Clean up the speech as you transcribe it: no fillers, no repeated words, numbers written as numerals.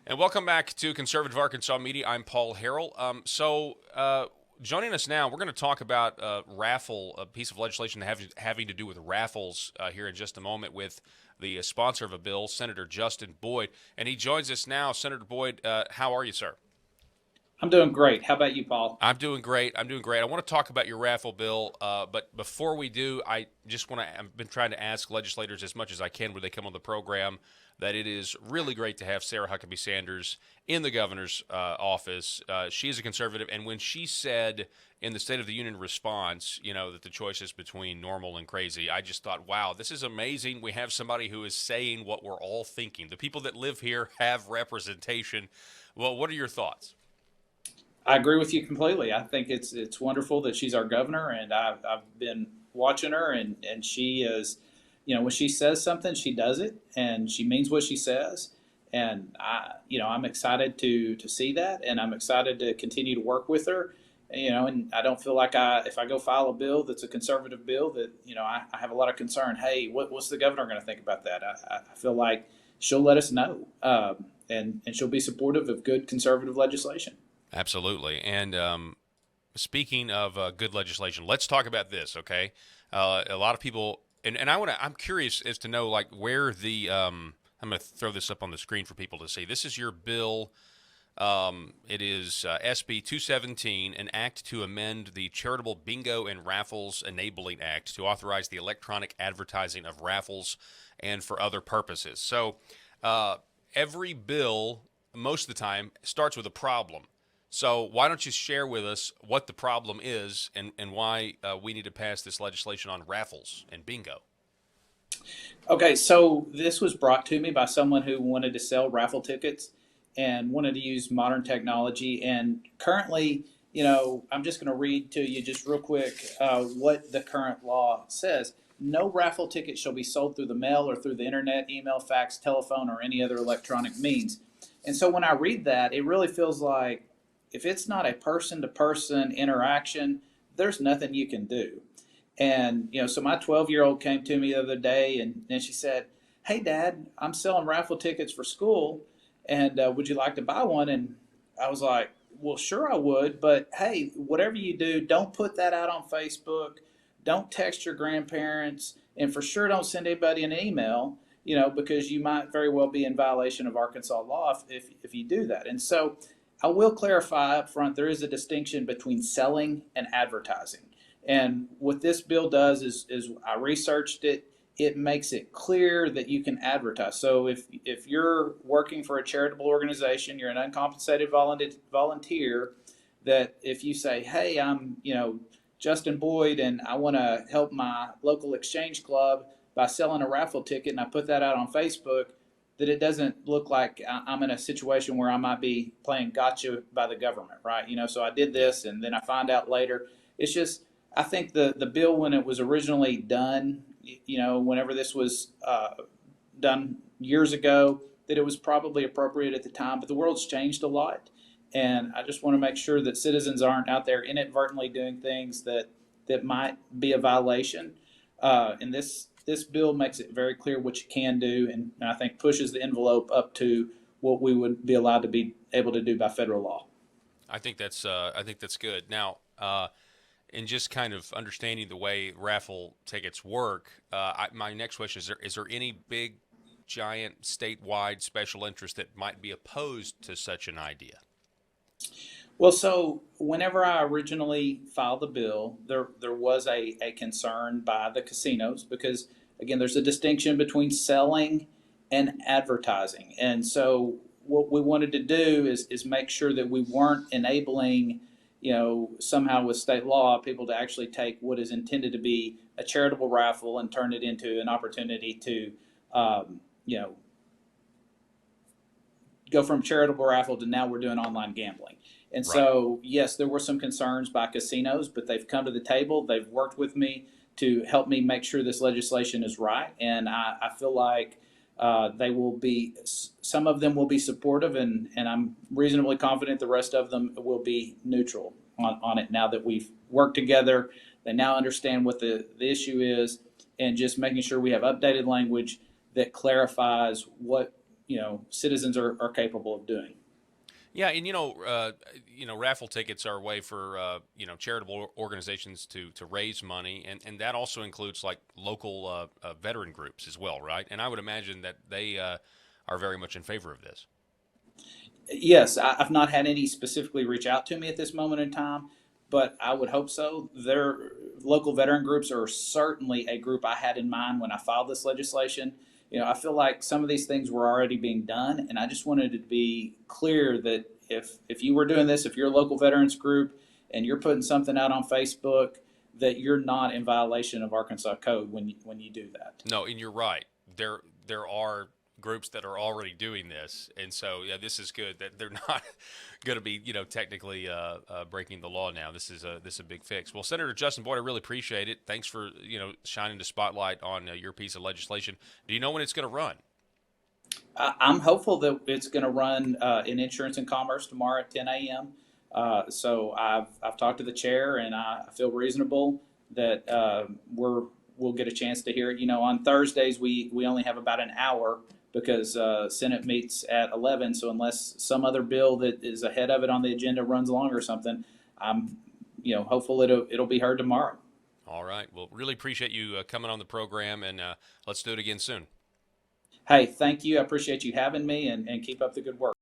And welcome back to Conservative Arkansas Media. I'm Paul Harrell. Joining us now, we're going to talk about a piece of legislation having to do with raffles here in just a moment with the sponsor of a bill, Senator Justin Boyd. And he joins us now. Senator Boyd, how are you, sir? I'm doing great. How about you, Paul? I'm doing great. I want to talk about your raffle bill, but before we do, I've been trying to ask legislators as much as I can when they come on the program that it is really great to have Sarah Huckabee Sanders in the governor's office. She is a conservative, and when she said in the State of the Union response, that the choice is between normal and crazy, I just thought, wow, this is amazing. We have somebody who is saying what we're all thinking. The people that live here have representation. Well, what are your thoughts? I agree with you completely. I think it's wonderful that she's our governor, and I've been watching her, and she is, when she says something, she does it, and she means what she says. And I'm excited to see that, and I'm excited to continue to work with her. And I don't feel like if I go file a bill that's a conservative bill, that I have a lot of concern. Hey, what's the governor going to think about that? I feel like she'll let us know, and she'll be supportive of good conservative legislation. Absolutely. And speaking of good legislation, let's talk about this, okay? A lot of people, and I'm curious as to know, like, where I'm going to throw this up on the screen for people to see. This is your bill. It is SB 217, an act to amend the Charitable Bingo and Raffles Enabling Act to authorize the electronic advertising of raffles and for other purposes. So every bill, most of the time, starts with a problem. So why don't you share with us what the problem is and why we need to pass this legislation on raffles and bingo? Okay, so this was brought to me by someone who wanted to sell raffle tickets and wanted to use modern technology. And currently, I'm just going to read to you just real quick what the current law says. No raffle ticket shall be sold through the mail or through the internet, email, fax, telephone, or any other electronic means. And so when I read that, it really feels like if it's not a person to person interaction, there's nothing you can do. And, so my 12-year-old came to me the other day and she said, "Hey, Dad, I'm selling raffle tickets for school. And would you like to buy one?" And I was like, "Well, sure, I would. But hey, whatever you do, don't put that out on Facebook. Don't text your grandparents. And for sure, don't send anybody an email, because you might very well be in violation of Arkansas law if you do that." And so I will clarify up front there is a distinction between selling and advertising. And what this bill does is I researched it. It makes it clear that you can advertise. So if you're working for a charitable organization, you're an uncompensated volunteer, that if you say, "Hey, I'm Justin Boyd, and I want to help my local exchange club by selling a raffle ticket," and I put that out on Facebook, that it doesn't look like I'm in a situation where I might be playing gotcha by the government, right? So I did Yeah. this, and then I find out later. It's just I think the bill when it was originally done, whenever this was done years ago, that it was probably appropriate at the time. But the world's changed a lot, and I just want to make sure that citizens aren't out there inadvertently doing things that might be a violation. And this bill makes it very clear what you can do, and I think pushes the envelope up to what we would be allowed to be able to do by federal law. I think that's good. Now, in just kind of understanding the way raffle tickets work, my next question is there any big, giant, statewide special interest that might be opposed to such an idea? Well, so whenever I originally filed the bill, there was a concern by the casinos because, again, there's a distinction between selling and advertising. And so what we wanted to do is make sure that we weren't enabling, somehow with state law, people to actually take what is intended to be a charitable raffle and turn it into an opportunity to, you know, go from charitable raffle to now we're doing online gambling. And Right. so, yes, there were some concerns by casinos, but they've come to the table. They've worked with me to help me make sure this legislation is right. And I feel like they will be, some of them will be supportive, and I'm reasonably confident the rest of them will be neutral on it now that we've worked together. They now understand what the issue is, and just making sure we have updated language that clarifies what citizens are capable of doing. Yeah, and raffle tickets are a way for charitable organizations to raise money, and that also includes like local veteran groups as well, right? And I would imagine that they are very much in favor of this. Yes, I've not had any specifically reach out to me at this moment in time, but I would hope so. Their local veteran groups are certainly a group I had in mind when I filed this legislation. I feel like some of these things were already being done, and I just wanted to be clear that if you were doing this, if you're a local veterans group and you're putting something out on Facebook, that you're not in violation of Arkansas code when you do that. No, and you're right. There are groups that are already doing this, and so yeah, this is good that they're not going to be technically breaking the law now. This is a big fix. Well, Senator Justin Boyd, I really appreciate it. Thanks for shining the spotlight on your piece of legislation. Do you know when it's going to run? I'm hopeful that it's going to run in Insurance and Commerce tomorrow at 10 a.m. So I've talked to the chair, and I feel reasonable that we'll get a chance to hear it. On Thursdays we only have about an hour because Senate meets at 11. So unless some other bill that is ahead of it on the agenda runs long or something, I'm hopeful it'll be heard tomorrow. All right. Well, really appreciate you coming on the program, and let's do it again soon. Hey, thank you. I appreciate you having me, and keep up the good work.